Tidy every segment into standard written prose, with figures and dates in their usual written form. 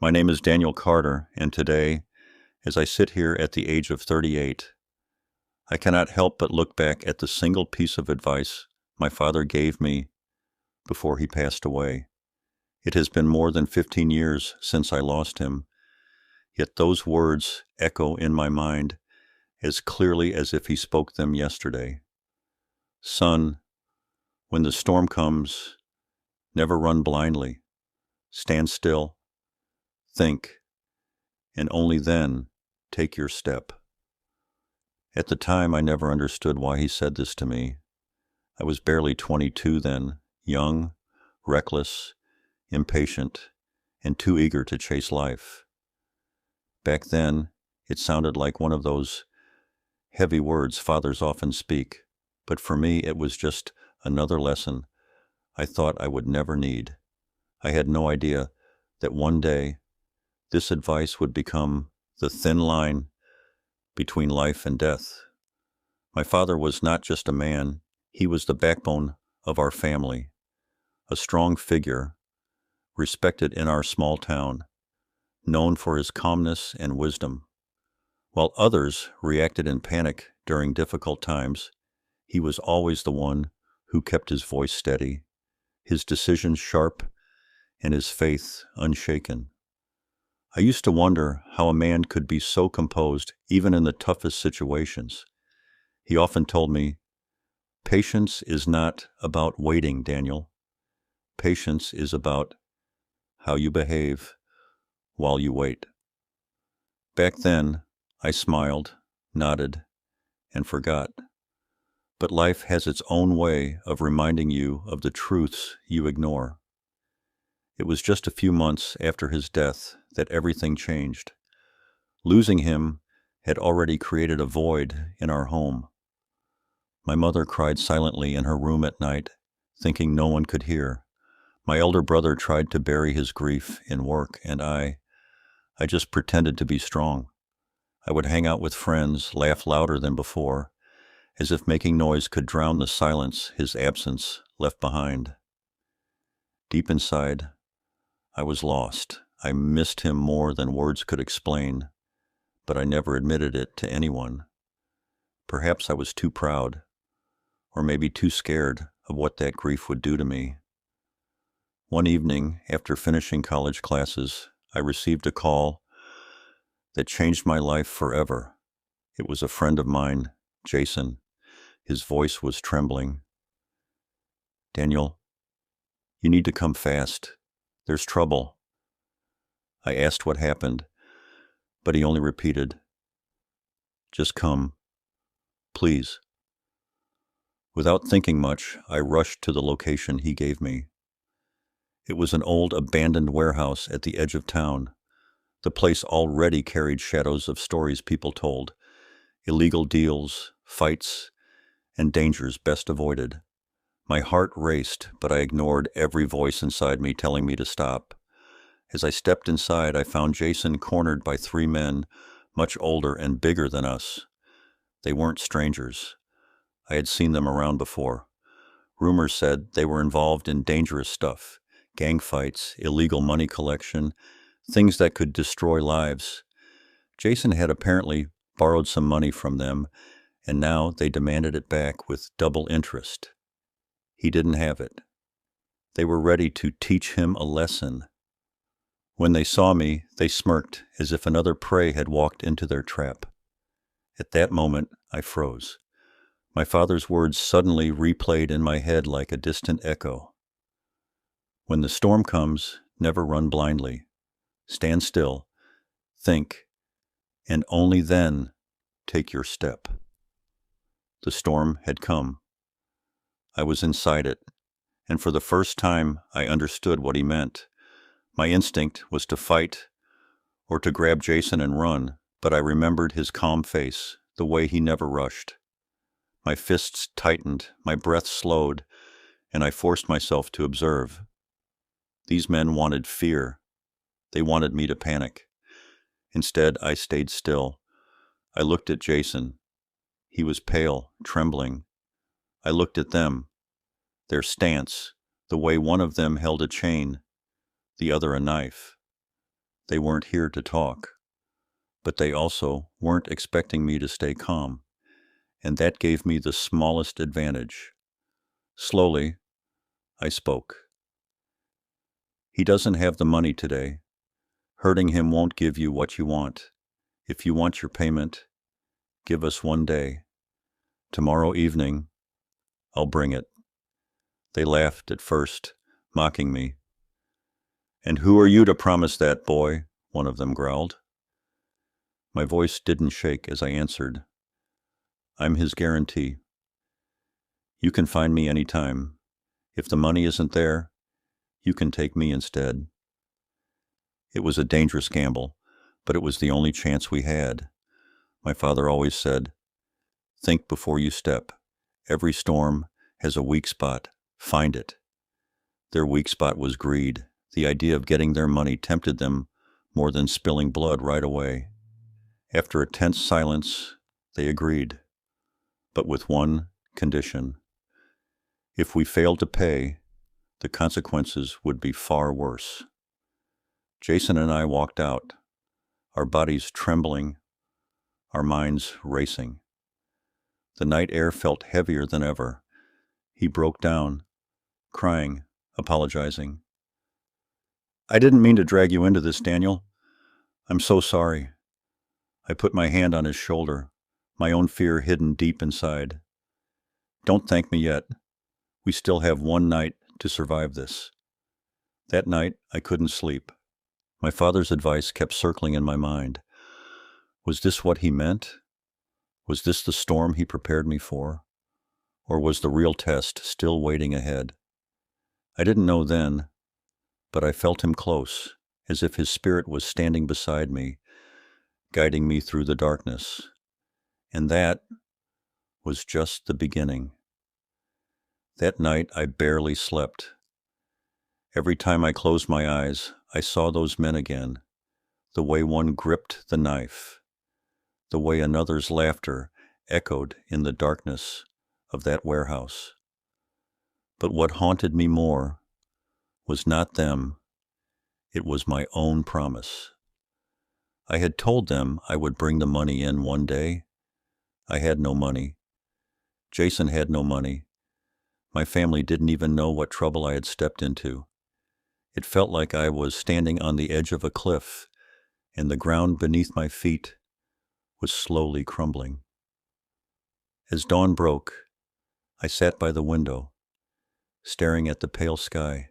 My name is Daniel Carter, and today, as I sit here at the age of 38, I cannot help but look back at the single piece of advice my father gave me before he passed away. It has been more than 15 years since I lost him, yet those words echo in my mind as clearly as if he spoke them yesterday. Son, when the storm comes, never run blindly. Stand still, think, and only then take your step. At the time, I never understood why he said this to me. I was barely 22 then, young, reckless, impatient, and too eager to chase life. Back then, it sounded like one of those heavy words fathers often speak, but for me it was just another lesson I thought I would never need. I had no idea that one day this advice would become the thin line between life and death. My father was not just a man, he was the backbone of our family, a strong figure, respected in our small town, known for his calmness and wisdom. While others reacted in panic during difficult times, he was always the one who kept his voice steady, his decisions sharp, and his faith unshaken. I used to wonder how a man could be so composed even in the toughest situations. He often told me, "Patience is not about waiting, Daniel. Patience is about how you behave while you wait." Back then, I smiled, nodded, and forgot. But life has its own way of reminding you of the truths you ignore. It was just a few months after his death that everything changed. Losing him had already created a void in our home. My mother cried silently in her room at night, thinking no one could hear. My elder brother tried to bury his grief in work, and I just pretended to be strong. I would hang out with friends, laugh louder than before, as if making noise could drown the silence his absence left behind. Deep inside, I was lost. I missed him more than words could explain, but I never admitted it to anyone. Perhaps I was too proud, or maybe too scared of what that grief would do to me. One evening, after finishing college classes, I received a call that changed my life forever. It was a friend of mine, Jason. His voice was trembling. "Daniel, you need to come fast. There's trouble." I asked what happened, but he only repeated, "Just come, please." Without thinking much, I rushed to the location he gave me. It was an old abandoned warehouse at the edge of town. The place already carried shadows of stories people told, illegal deals, fights, and dangers best avoided. My heart raced, but I ignored every voice inside me telling me to stop. As I stepped inside, I found Jason cornered by three men, much older and bigger than us. They weren't strangers. I had seen them around before. Rumors said they were involved in dangerous stuff, gang fights, illegal money collection, things that could destroy lives. Jason had apparently borrowed some money from them, and now they demanded it back with double interest. He didn't have it. They were ready to teach him a lesson. When they saw me, they smirked as if another prey had walked into their trap. At that moment, I froze. My father's words suddenly replayed in my head like a distant echo. "When the storm comes, never run blindly. Stand still, think, and only then take your step." The storm had come. I was inside it, and for the first time I understood what he meant. My instinct was to fight or to grab Jason and run, but I remembered his calm face, the way he never rushed. My fists tightened, my breath slowed, and I forced myself to observe. These men wanted fear. They wanted me to panic. Instead, I stayed still. I looked at Jason. He was pale, trembling. I looked at them. Their stance, the way one of them held a chain, the other a knife. They weren't here to talk, but they also weren't expecting me to stay calm, and that gave me the smallest advantage. Slowly, I spoke. He doesn't have the money today. Hurting him won't give you what you want. If you want your payment, give us 1 day. Tomorrow evening, I'll bring it. They laughed at first, mocking me. "And who are you to promise that, boy?" one of them growled. My voice didn't shake as I answered, "I'm his guarantee. You can find me any time. If the money isn't there, you can take me instead." It was a dangerous gamble, but it was the only chance we had. My father always said, "Think before you step. Every storm has a weak spot. Find it." Their weak spot was greed. The idea of getting their money tempted them more than spilling blood right away. After a tense silence, they agreed, but with one condition. If we failed to pay, the consequences would be far worse. Jason and I walked out, our bodies trembling, our minds racing. The night air felt heavier than ever. He broke down, crying, apologizing. "I didn't mean to drag you into this, Daniel. I'm so sorry." I put my hand on his shoulder, my own fear hidden deep inside. "Don't thank me yet. We still have 1 night to survive this." That night, I couldn't sleep. My father's advice kept circling in my mind. Was this what he meant? Was this the storm he prepared me for? Or was the real test still waiting ahead? I didn't know then, but I felt him close, as if his spirit was standing beside me, guiding me through the darkness. And that was just the beginning. That night, I barely slept. Every time I closed my eyes, I saw those men again, the way one gripped the knife, the way another's laughter echoed in the darkness of that warehouse. But what haunted me more was not them, it was my own promise. I had told them I would bring the money in 1 day. I had no money. Jason had no money. My family didn't even know what trouble I had stepped into. It felt like I was standing on the edge of a cliff, and the ground beneath my feet was slowly crumbling. As dawn broke, I sat by the window, staring at the pale sky.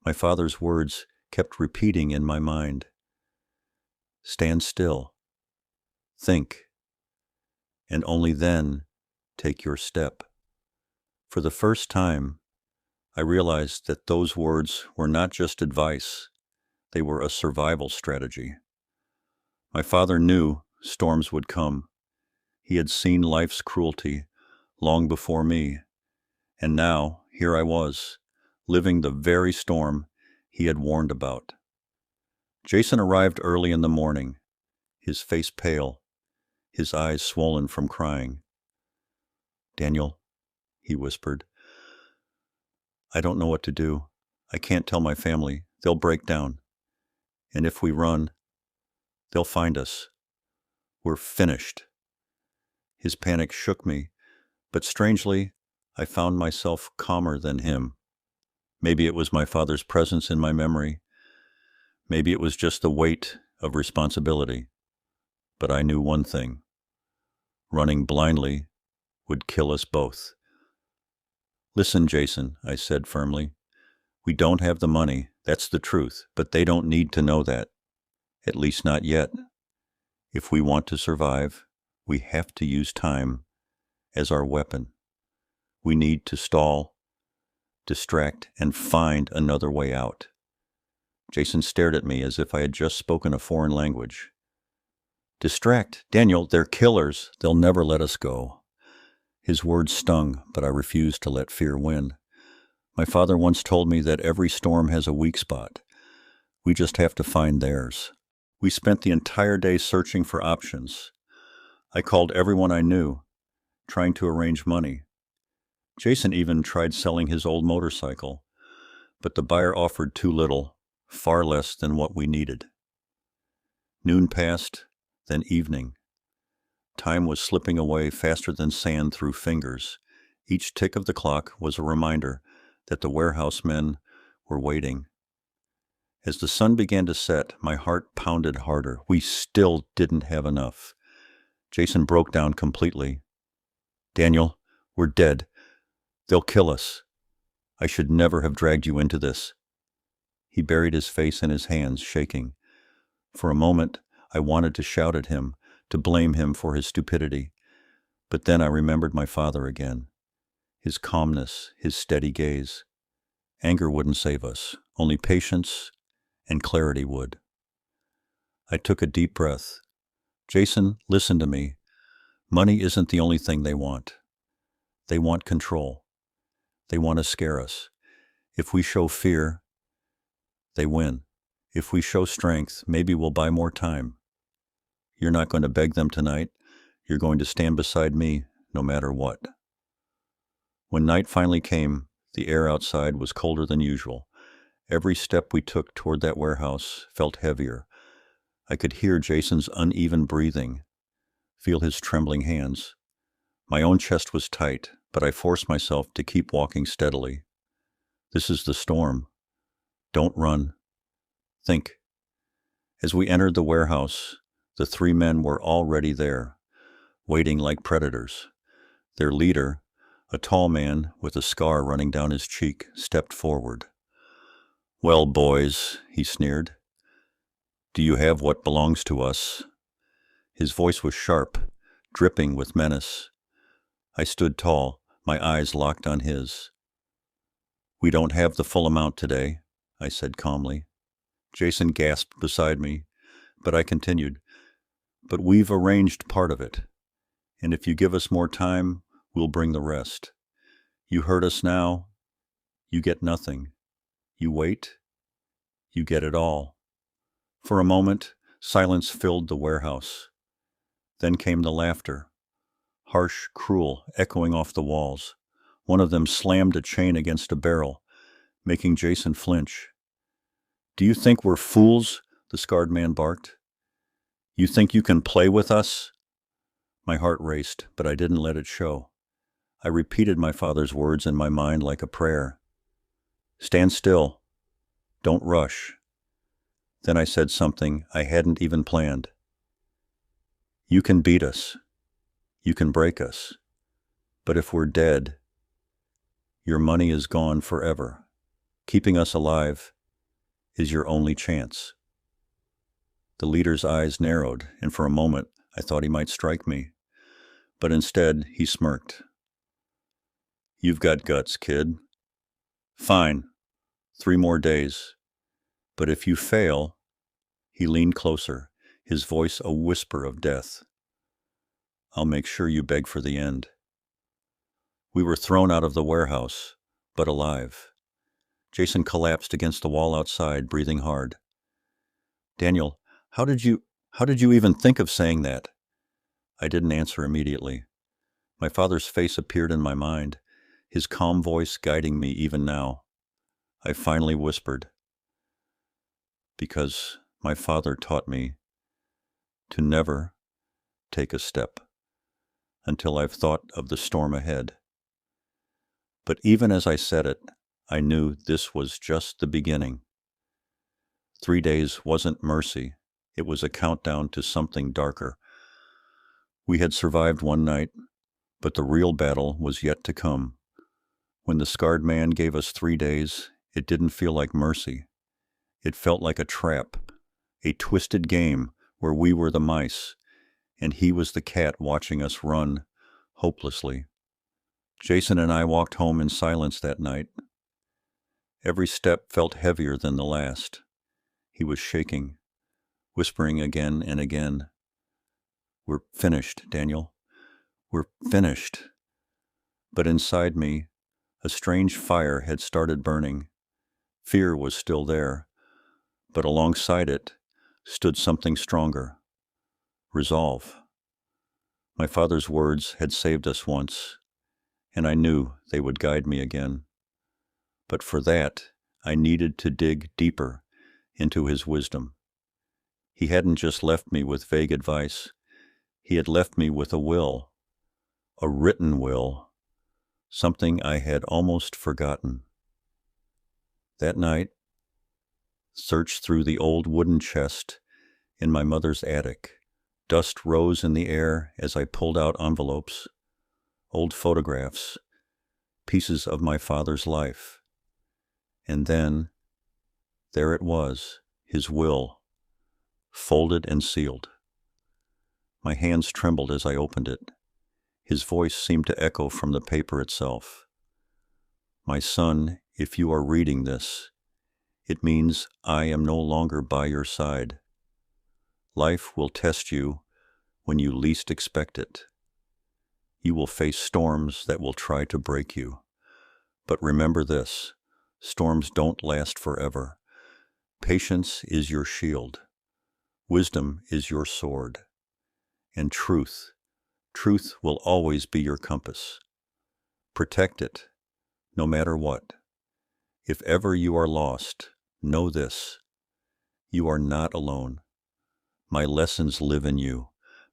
My father's words kept repeating in my mind. Stand still, think, and only then take your step. For the first time, I realized that those words were not just advice, they were a survival strategy. My father knew storms would come. He had seen life's cruelty long before me, and now here I was, living the very storm he had warned about. Jason arrived early in the morning, his face pale, his eyes swollen from crying. "Daniel," he whispered, "I don't know what to do. I can't tell my family. They'll break down. And if we run, they'll find us. We're finished." His panic shook me, but strangely, I found myself calmer than him. Maybe it was my father's presence in my memory. Maybe it was just the weight of responsibility. But I knew one thing. Running blindly would kill us both. "Listen, Jason," I said firmly. "We don't have the money, that's the truth, but they don't need to know that. At least not yet. If we want to survive, we have to use time as our weapon. We need to stall, distract, and find another way out." Jason stared at me as if I had just spoken a foreign language. "Distract? Daniel, they're killers. They'll never let us go." His words stung, but I refused to let fear win. My father once told me that every storm has a weak spot. We just have to find theirs. We spent the entire day searching for options. I called everyone I knew, trying to arrange money. Jason even tried selling his old motorcycle, but the buyer offered too little, far less than what we needed. Noon passed, then evening. Time was slipping away faster than sand through fingers. Each tick of the clock was a reminder that the warehouse men were waiting. As the sun began to set, my heart pounded harder. We still didn't have enough. Jason broke down completely. "Daniel, we're dead. They'll kill us. I should never have dragged you into this." He buried his face in his hands, shaking. For a moment, I wanted to shout at him, to blame him for his stupidity. But then I remembered my father again. His calmness, his steady gaze. Anger wouldn't save us. Only patience and clarity would. I took a deep breath. "Jason, listen to me. Money isn't the only thing they want. They want control. They want to scare us. If we show fear, they win. If we show strength, maybe we'll buy more time. You're not going to beg them tonight. You're going to stand beside me, no matter what." When night finally came, the air outside was colder than usual. Every step we took toward that warehouse felt heavier. I could hear Jason's uneven breathing, feel his trembling hands. My own chest was tight, but I forced myself to keep walking steadily. This is the storm. Don't run. Think. As we entered the warehouse, the three men were already there, waiting like predators. Their leader, a tall man with a scar running down his cheek, stepped forward. "Well, boys," he sneered, "do you have what belongs to us?" His voice was sharp, dripping with menace. I stood tall, my eyes locked on his. "We don't have the full amount today," I said calmly. Jason gasped beside me, but I continued. "But we've arranged part of it, and if you give us more time, we'll bring the rest. You hurt us now, you get nothing. You wait, you get it all." For a moment, silence filled the warehouse. Then came the laughter, harsh, cruel, echoing off the walls. One of them slammed a chain against a barrel, making Jason flinch. "Do you think we're fools?" the scarred man barked. "You think you can play with us?" My heart raced, but I didn't let it show. I repeated my father's words in my mind like a prayer. "Stand still. Don't rush." Then I said something I hadn't even planned. "You can beat us. You can break us. But if we're dead, your money is gone forever. Keeping us alive is your only chance." The leader's eyes narrowed, and for a moment I thought he might strike me. But instead, he smirked. "You've got guts, kid. Fine. 3 more days. But if you fail—" He leaned closer, his voice a whisper of death. "I'll make sure you beg for the end." We were thrown out of the warehouse, but alive. Jason collapsed against the wall outside, breathing hard. "Daniel, how did you even think of saying that?" I didn't answer immediately. My father's face appeared in my mind, his calm voice guiding me even now. I finally whispered, "Because my father taught me to never take a step until I've thought of the storm ahead." But even as I said it, I knew this was just the beginning. 3 days wasn't mercy. It was a countdown to something darker. We had survived one night, but the real battle was yet to come. When the scarred man gave us 3 days, it didn't feel like mercy. It felt like a trap, a twisted game where we were the mice, and he was the cat watching us run hopelessly. Jason and I walked home in silence that night. Every step felt heavier than the last. He was shaking, whispering again and again, "We're finished, Daniel. We're finished." But inside me, a strange fire had started burning. Fear was still there, but alongside it stood something stronger. Resolve. My father's words had saved us once, and I knew they would guide me again. But for that, I needed to dig deeper into his wisdom. He hadn't just left me with vague advice. He had left me with a will, a written will, something I had almost forgotten. That night, searched through the old wooden chest in my mother's attic. Dust rose in the air as I pulled out envelopes, old photographs, pieces of my father's life. And then, there it was, his will, folded and sealed. My hands trembled as I opened it. His voice seemed to echo from the paper itself. My son, if you are reading this, it means I am no longer by your side. Life will test you when you least expect it. You will face storms that will try to break you. But remember this, storms don't last forever. Patience is your shield. Wisdom is your sword. And truth will always be your compass. Protect it, no matter what. If ever you are lost, know this, you are not alone. My lessons live in you.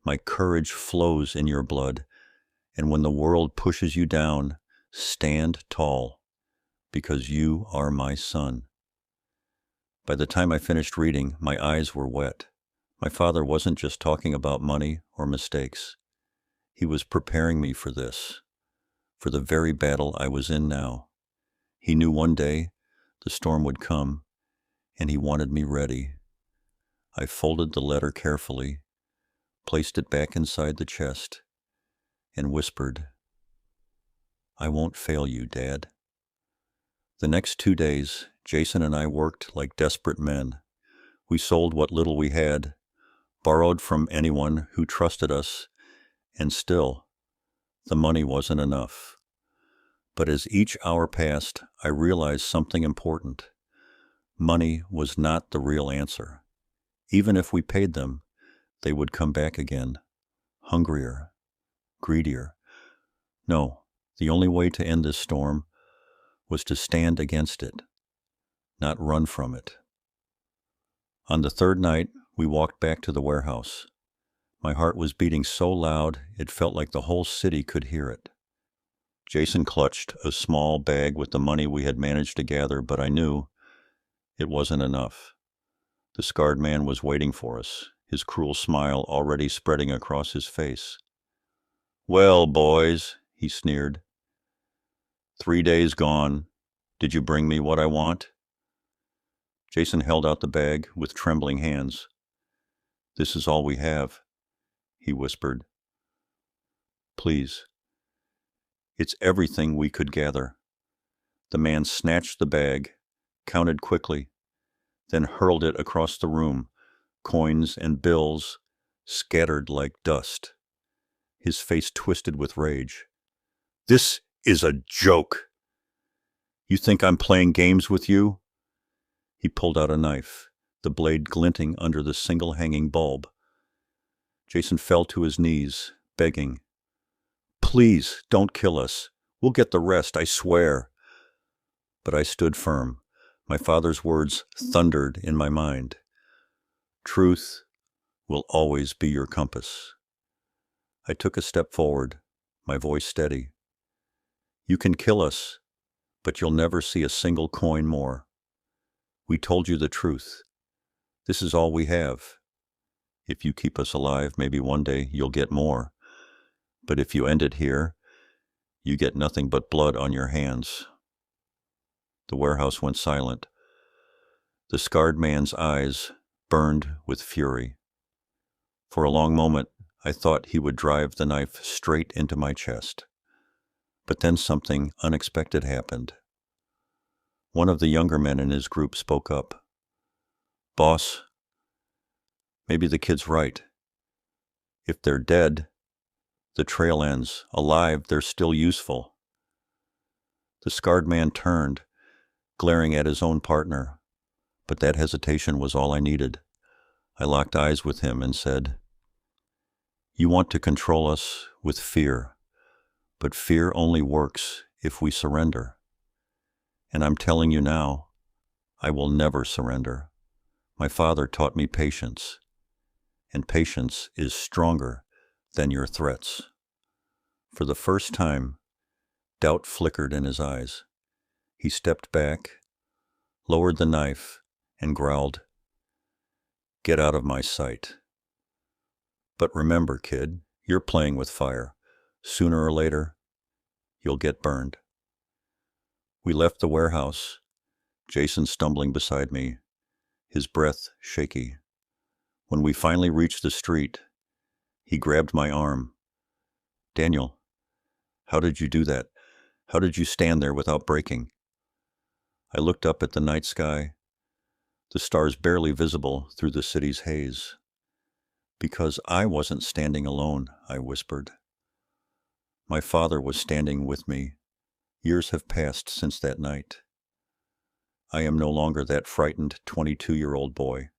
My courage flows in your blood. And when the world pushes you down, stand tall, because you are my son. By the time I finished reading, my eyes were wet. My father wasn't just talking about money or mistakes. He was preparing me for this, for the very battle I was in now. He knew one day the storm would come, and he wanted me ready. I folded the letter carefully, placed it back inside the chest, and whispered, I won't fail you, Dad. The next 2 days, Jason and I worked like desperate men. We sold what little we had, borrowed from anyone who trusted us, and still, the money wasn't enough. But as each hour passed, I realized something important. Money was not the real answer. Even if we paid them, they would come back again, hungrier, greedier. No, the only way to end this storm was to stand against it, not run from it. On the third night, we walked back to the warehouse. My heart was beating so loud it felt like the whole city could hear it. Jason clutched a small bag with the money we had managed to gather, but I knew it wasn't enough. The scarred man was waiting for us, his cruel smile already spreading across his face. Well, boys, he sneered. 3 days gone. Did you bring me what I want? Jason held out the bag with trembling hands. This is all we have, he whispered. Please. It's everything we could gather. The man snatched the bag, counted quickly, then hurled it across the room, coins and bills scattered like dust. His face twisted with rage. This is a joke. You think I'm playing games with you? He pulled out a knife, the blade glinting under the single hanging bulb. Jason fell to his knees, begging, Please, don't kill us. We'll get the rest, I swear. But I stood firm. My father's words thundered in my mind. Truth will always be your compass. I took a step forward, my voice steady. You can kill us, but you'll never see a single coin more. We told you the truth. This is all we have. If you keep us alive, maybe one day you'll get more. But if you end it here, you get nothing but blood on your hands. The warehouse went silent. The scarred man's eyes burned with fury. For a long moment, I thought he would drive the knife straight into my chest. But then something unexpected happened. One of the younger men in his group spoke up. Boss, maybe the kid's right. If they're dead, the trail ends. Alive, they're still useful. The scarred man turned, glaring at his own partner, but that hesitation was all I needed. I locked eyes with him and said, You want to control us with fear, but fear only works if we surrender. And I'm telling you now, I will never surrender. My father taught me patience. and patience is stronger than your threats. For the first time, doubt flickered in his eyes. He stepped back, lowered the knife, and growled, "Get out of my sight." But remember, kid, you're playing with fire. Sooner or later, you'll get burned. We left the warehouse, Jason stumbling beside me, his breath shaky. When we finally reached the street, he grabbed my arm. "Daniel, how did you do that? How did you stand there without breaking?" I looked up at the night sky, the stars barely visible through the city's haze. "Because I wasn't standing alone," I whispered. "My father was standing with me. Years have passed since that night. I am no longer that frightened 22-year-old boy.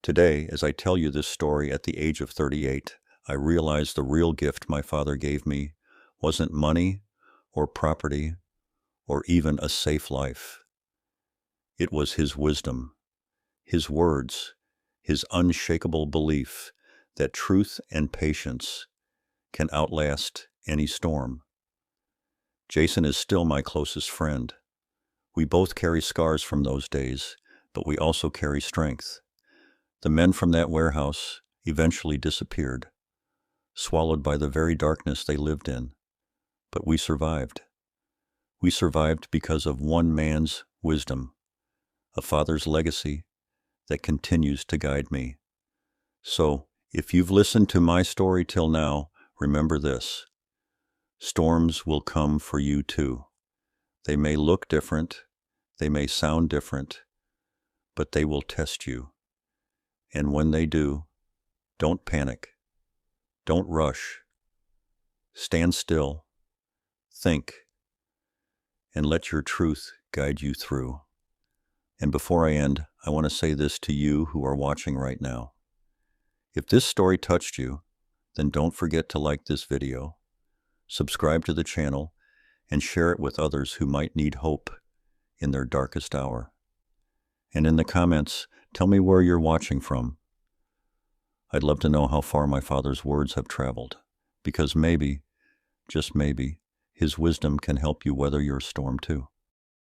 Today, as I tell you this story at the age of 38, I realize the real gift my father gave me wasn't money or property or even a safe life. It was his wisdom, his words, his unshakable belief that truth and patience can outlast any storm. Jason is still my closest friend. We both carry scars from those days, but we also carry strength. The men from that warehouse eventually disappeared, swallowed by the very darkness they lived in. But we survived. We survived because of one man's wisdom, a father's legacy that continues to guide me. So, if you've listened to my story till now, remember this. Storms will come for you too. They may look different, they may sound different, but they will test you. And when they do, don't panic. Don't rush. Stand still. Think. And let your truth guide you through. And before I end, I want to say this to you who are watching right now. If this story touched you, then don't forget to like this video, subscribe to the channel, and share it with others who might need hope in their darkest hour. And in the comments, tell me where you're watching from. I'd love to know how far my father's words have traveled, because maybe, just maybe, his wisdom can help you weather your storm too.